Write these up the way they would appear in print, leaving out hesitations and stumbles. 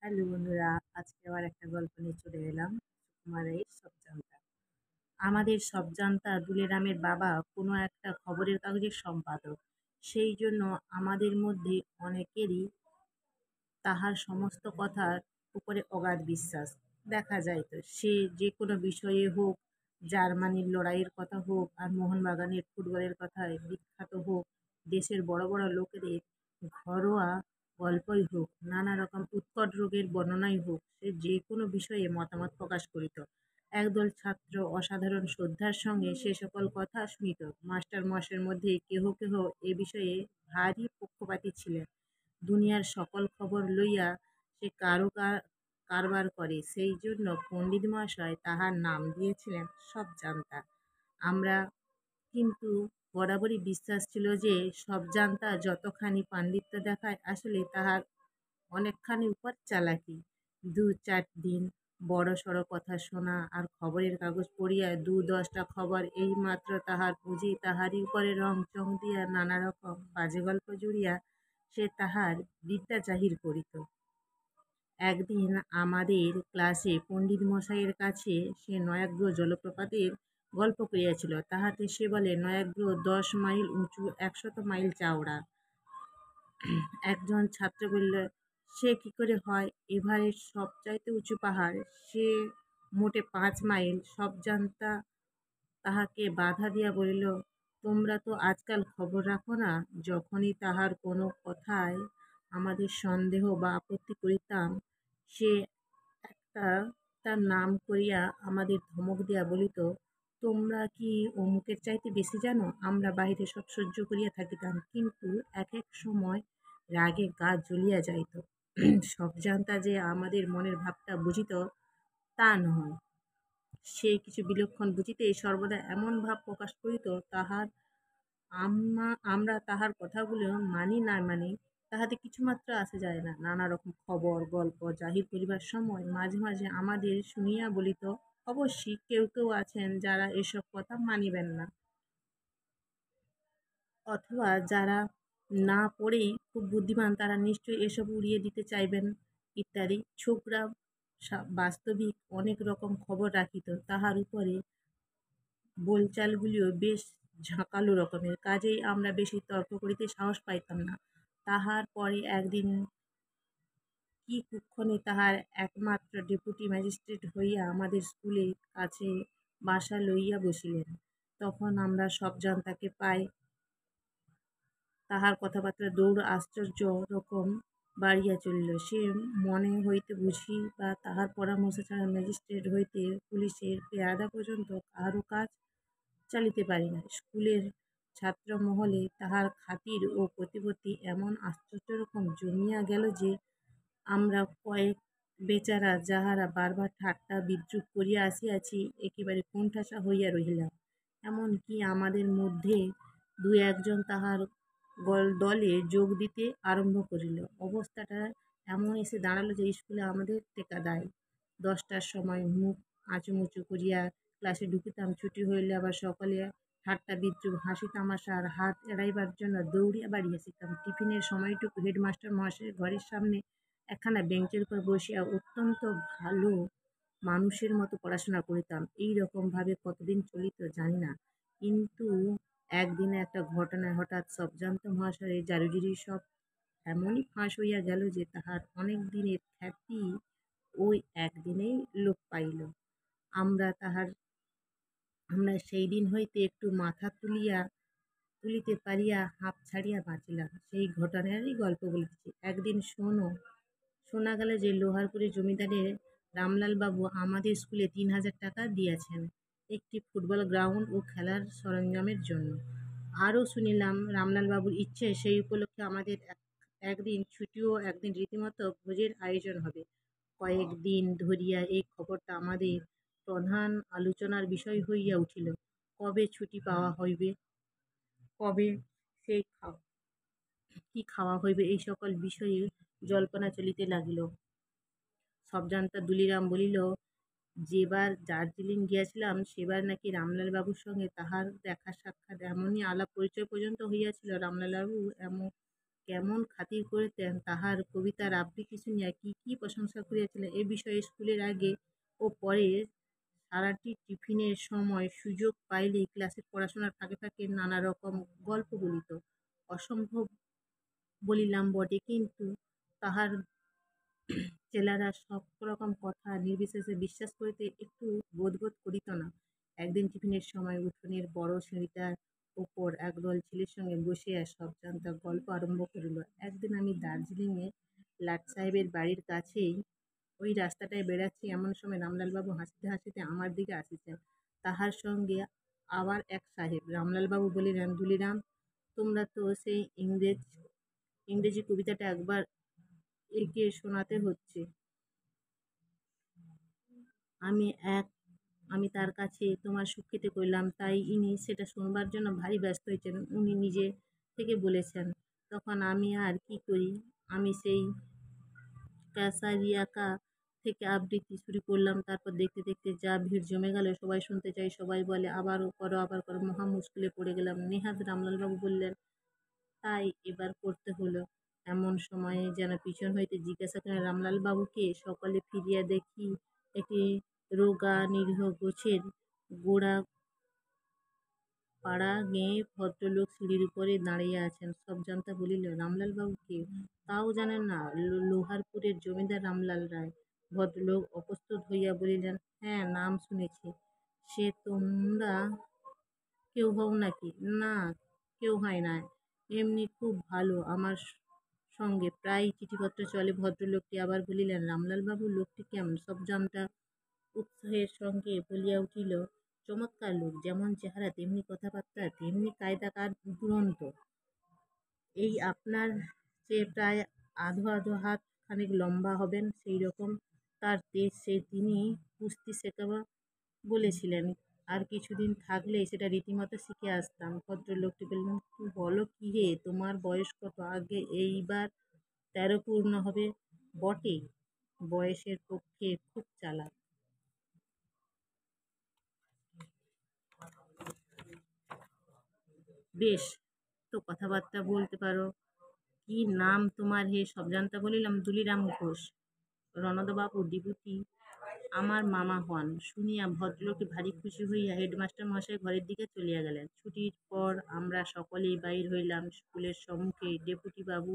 Hello বন্ধুরা, আজকে আবার একটা গল্প নিয়ে চলে এলাম। সুকুমারের সবজান্তা। আমাদের সবজান্তা দুলেরামের বাবা কোনো একটা খবরের কাগজের সম্পাদক। সেই জন্য আমাদের মধ্যে অনেকেরই তাহার সমস্ত কথার উপরে অগাধ বিশ্বাস। দেখা যায় তো সে যে কোনো বিষয়ে হোক, জার্মানির লড়াইয়ের কথা হোক আর মোহনবাগানের ফুটবলের কথায় বিখ্যাত হোক, দেশের বড় বড় লোকেদের ঘরোয়া গল্পই হোক, নানা রকম উৎকট রোগের বর্ণনাই হোক, সে যে কোনো বিষয়ে মতামত প্রকাশ করিত। একদল ছাত্র অসাধারণ শ্রদ্ধার সঙ্গে সে সকল কথা শুনিত। মাস্টার মশাইয়ের মধ্যে কেহ কেহ এ বিষয়ে ভারী পক্ষপাতী ছিলেন। দুনিয়ার সকল খবর লইয়া সে কারবার করে, সেই জন্য পণ্ডিত মহাশয় তাহার নাম দিয়েছিলেন সব জানতা। আমরা কিন্তু বরাবরই বিশ্বাস ছিল যে সব জানতা যতখানি পাণ্ডিত্য দেখায়, আসলে তাহার অনেকখানি উপর চালাকি। দু চার দিন বড় সড় কথা শোনা আর খবরের কাগজ পড়িয়া দু দশটা খবর এই মাত্র তাহার পুঁজি, তাহারই উপরে রং চং দিয়া নানা রকম বাজে গল্প জুড়িয়া সে তাহার বিদ্যা জাহির করিত। একদিন আমাদের ক্লাসে পণ্ডিত মশাইয়ের কাছে সে নয়াগ্র জলপ্রপাতের গল্প করিয়াছিল। তাহাতে সে বলে, নয়াগ্র 10 মাইল উঁচু, 100 মাইল চওড়া। একজন ছাত্র বলল, সে কি করে হয়? এভারেস্ট সবচাইতে উঁচু পাহাড়, সে মোটে 5 মাইল। সব জানতা তাহাকে বাধা দিয়া বলিল, তোমরা তো আজকাল খবর রাখো না। যখনই তাহার কোনো কথায় আমাদের সন্দেহ বা আপত্তি করিতাম, সে একটা তার নাম করিয়া আমাদের ধমক দিয়া বলিত, তোমরা কি অমুকের চাইতে বেশি জানো? আমরা বাহিরে সব সহ্য করিয়া থাকিতাম, কিন্তু এক এক সময় রাগে গা জ্বলিয়া যাইত। সব জানতা যে আমাদের মনের ভাবটা বুঝিত তা নয়। সে কিছু বিলক্ষণ বুঝিতেই সর্বদা এমন ভাব প্রকাশ করিত, তাহার আমরা তাহার কথাগুলো মানি না মানি তাহাতে কিছুমাত্র আসে যায় না। নানা রকম খবর গল্প জাহির করিবার সময় মাঝে মাঝে আমাদের শুনিয়া বলিত, অবশ্যই কেউ কেউ আছেন যারা এসব কথা মানিবেন না, অথবা যারা না পড়েই খুব বুদ্ধিমান, তারা নিশ্চয়ই এসব উড়িয়ে দিতে চাইবেন ইত্যাদি। ছোকরা বাস্তবিক অনেক রকম খবর রাখিত, তাহার উপরে বোলচালগুলিও বেশ ঝাঁকালো রকমের, কাজেই আমরা বেশি তর্ক করিতে সাহস পাইতাম না। তাহার পরে একদিন কি কুক্ষণে তাহার একমাত্র ডেপুটি ম্যাজিস্ট্রেট হইয়া আমাদের স্কুলের কাছে বাসা লইয়া বসিলেন। তখন আমরা সব জানতাকে পাই, তাহার কথাবার্তা দৌড় আশ্চর্য রকম বাড়িয়া চলিল। সে মনে হইতে বুঝি বা তাহার পরামর্শ ছাড়া ম্যাজিস্ট্রেট হইতে পুলিশের পেয়াদা পর্যন্ত কাহারও কাজ চালিতে পারি না। স্কুলের ছাত্রমহলে তাহার খাতির ও প্রতিপত্তি এমন আশ্চর্য রকম জমিয়া গেল যে আমরা কয়েক বেচারা, যাহারা বারবার ঠাট্টা বিদ্রূপ করিয়া আসিয়াছি, একেবারে কোণঠাসা হইয়া রহিলাম। এমনকি আমাদের মধ্যে দু একজন তাহার দলে যোগ দিতে আরম্ভ করিল। অবস্থাটা এমন এসে দাঁড়ালো যে স্কুলে আমাদের টেকা দায়। 10টার সময় মুখ আঁচুমুচু করিয়া ক্লাসে ঢুকিতাম, ছুটি হইলে আবার সকলে ঠাট্টা বিদ্রূপ হাসি তামাশার হাত এড়াইবার জন্য দৌড়িয়া বাড়ি আসিতাম। টিফিনের সময়টুকু হেডমাস্টার মহাশয়ের ঘরের সামনে একখানা বেঞ্চের উপর বসিয়া অত্যন্ত ভালো মানুষের মতো পড়াশোনা করিতাম। এই রকম ভাবে কতদিন চলিত জানি না, কিন্তু একদিনে একটা ঘটনায় হঠাৎ সবজান্ত মহাশয়ের জারুজুরি সব এমনই ফাঁস হইয়া গেল যে তাহার অনেক দিনের খ্যাতি ওই একদিনেই লোপ পাইল। আমরা তাহার আমরা সেই দিন হইতে একটু মাথা তুলিতে পারিয়া হাঁপ ছাড়িয়া বাঁচিলাম। সেই ঘটনারই গল্প বলিতেছি। একদিন শোনা গেল যে লোহারপুরের জমিদারের রামলাল বাবু আমাদের স্কুলে 3,000 টাকা দিয়াছেন একটি ফুটবল গ্রাউন্ড ও খেলার সরঞ্জামের জন্য। আরও শুনিলাম রামলাল বাবুর ইচ্ছে সেই উপলক্ষে আমাদের একদিন ছুটি ও একদিন রীতিমতো ভোজের আয়োজন হবে। কয়েকদিন ধরিয়া এই খবরটা আমাদের প্রধান আলোচনার বিষয় হইয়া উঠিল। কবে ছুটি পাওয়া হইবে, কবে সেই কি খাওয়া হইবে, এই সকল বিষয়ে জল্পনা চলিতে লাগিল। সবজান্তা দুলিরাম বলিল, যেবার দার্জিলিং গিয়াছিলাম সেবার নাকি রামলাল বাবুর সঙ্গে তাহার দেখা সাক্ষাৎ, এমনই আলাপ পরিচয় পর্যন্ত হইয়াছিল। রামলাল বাবু কেমন খাতির করিতেন, তাহার কবিতার আবৃত্তি শুনিয়া কি কি প্রশংসা করিয়াছিলেন, এ বিষয়ে স্কুলের আগে ও পরে সারাটি টিফিনের সময় সুযোগ পাইলেই ক্লাসের পড়াশোনার ফাঁকে ফাঁকে নানা রকম গল্প বলিত। অসম্ভব বলিলাম বটে, কিন্তু তাহার চেলারা সব রকম কথা নির্বিশেষে বিশ্বাস করিতে একটু বোধ করিত না। একদিন টিফিনের সময় উঠোনের বড় সিঁড়িটার উপর একদল ছেলের সঙ্গে বসিয়া সব জানতা গল্প আরম্ভ করিল। একদিন আমি দার্জিলিংয়ে লাট সাহেবের বাড়ির কাছেই ওই রাস্তাটায় বেড়াচ্ছি, এমন সময় রামলালবাবু হাসিতে হাসিতে আমার দিকে আসিছেন। তাহার সঙ্গে আবার এক সাহেব। রামলালবাবু বলিলেন, দুলিরাম, তোমরা তো সেই ইংরেজি কবিতাটা একবার একে শোনাতে হচ্ছে। আমি এক আমি তার কাছে তোমার সুখ্যাতি করিলাম, তাই ইনি সেটা শুনবার জন্য ভারী ব্যস্ত হয়েছেন। উনি নিজে থেকে বলেছেন। তখন আমি আর কি করি, আমি সেই ক্যাসারিয়াকা থেকে আবৃত্তি শুরু করলাম। তারপর দেখতে দেখতে যা ভিড় জমে গেল, সবাই শুনতে চাই, সবাই বলে আবারও করো আবার করো, মহা মুশকিলে পড়ে গেলাম। নেহাত রামলালবাবু বললেন, তাই এবার করতে হলো। এমন সময়ে যেন পিছন হইতে জিজ্ঞাসা করেন, রামলালবাবুকে? সকলে ফিরিয়া দেখি একটি রোগা নিরীহ গোছের গোড়া পাড়া গেঁয়ে ভদ্রলোক সিঁড়ির উপরে দাঁড়িয়ে আছেন। সব জানতা বলিল, রামলালবাবু কে? তাও জানেন না? লোহারপুরের জমিদার রামলাল রায়। ভদ্রলোক অপ্রস্তুত হইয়া বলিলেন, হ্যাঁ, নাম শুনেছি। সে তোমরা কেউ হও নাকি? না, কেউ হয় না, এমনি খুব ভালো আমার সঙ্গে প্রায় চিঠিপত্র চলে। ভদ্রলোকটি আবার বলিলেন, রামলালবাবু লোকটি কেমন? সব জানতা উৎসাহের সঙ্গে বলিয়া উঠিল, চমৎকার লোক, যেমন চেহারা তেমনি কথাবার্তা তেমনি কায়দা কার দুরন্ত। এই আপনার চেয়ে প্রায় আধো আধো হাত খানিক লম্বা হবেন, সেই রকম তার তেজ। তিনি কুস্তি শেখাবা বলেছিলেন, আর কিছুদিন থাকলেই সেটা রীতিমতো শিখে আসতাম। ভদ্রলোকটি বললেন, তুই বলো কি হে, তোমার বয়স কত? আগে এইবার 13 পূর্ণ হবে। বটে, বয়সের পক্ষে খুব চালাক। বেশ তো কথাবার্তা বলতে পারো। কি নাম তোমার হে? সবজান্তা বলিলাম, দুলিরাম ঘোষ। রণদাবাবু ডিপুটি আমার মামা হন। শুনিয়া ভদ্রলোকটি ভারী খুশি হইয়া হেডমাস্টার মহাশয় ঘরের দিকে চলিয়া গেলেন। ছুটির পর আমরা সকলেই বাহির হইলাম। স্কুলের সম্মুখে ডেপুটি বাবু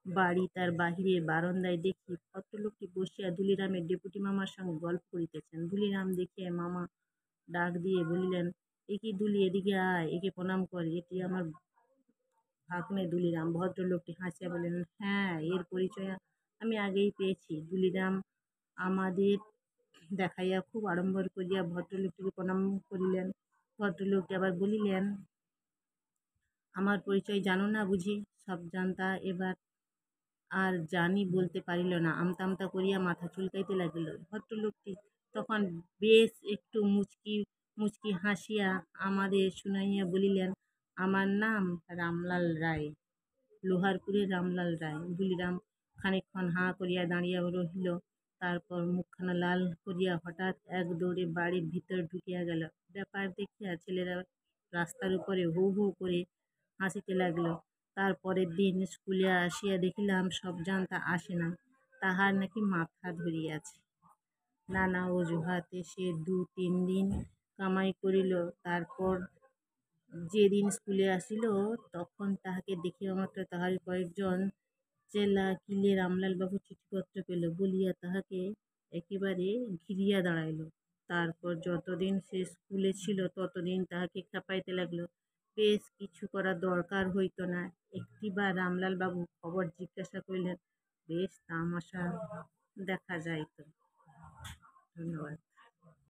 বাড়ি, তার বাহিরে বারান্দায় দেখি ভদ্রলোকটি বসিয়া দুলিরামের ডেপুটি মামার সঙ্গে গল্প করিতেছেন। দুলিরাম দেখিয়া মামা ডাক দিয়ে বলিলেন, এ কি দুলি, এদিকে আয়, একে প্রণাম কর, এটি আমার ভাগ্নে দুলিরাম। ভদ্রলোকটি হাসিয়া বললেন, হ্যাঁ, এর পরিচয় আমি আগেই পেয়েছি। দুলিরাম আমাদের দেখাইয়া খুব আড়ম্বর করিয়া ভদ্রলোকটিকে প্রণাম করিলেন। ভদ্রলোকটি আবার বলিলেন, আমার পরিচয় জানো না বুঝি? সব জানতা এবার আর জানি বলতে পারিল না, আমতা আমতা করিয়া মাথা চুলকাইতে লাগিল। ভদ্রলোকটি তখন বেশ একটু মুচকি মুচকি হাসিয়া আমাদের শুনাইয়া বলিলেন, আমার নাম রামলাল রায়, লোহারপুরের রামলাল রায়। দুলিরাম খানিকক্ষণ হাঁ করিয়া দাঁড়িয়ে রহিল, তারপর মুখখানা লাল করিয়া হঠাৎ এক দৌড়ে বাড়ির ভিতর ঢুকিয়া গেল। ব্যাপার দেখিয়া ছেলেরা রাস্তার উপরে হু হু করে হাসিতে লাগল। তার পরের দিন স্কুলে আসিয়া দেখিলাম সব জানতা আসে না, তাহার নাকি মাথা ধরিয়াছে। নানা অজুহাতে সে 2-3 দিন কামাই করিল। তারপর যেদিন স্কুলে আসিল, তখন তাহাকে দেখিবা মাত্র তাহার কয়েকজন চেলা কিলে রামলালবাবু চিঠিপত্র পেল বলিয়া তাহাকে একেবারে ঘিরিয়া দাঁড়াইল। তারপর যতদিন সে স্কুলে ছিল ততদিন তাহাকে খেপাইতে লাগল। বেশ কিছু করা দরকার হইত না। একটিবার রামলালবাবু খবর জিজ্ঞাসা করিলেন, বেশ তামাশা দেখা যাইত। ধন্যবাদ।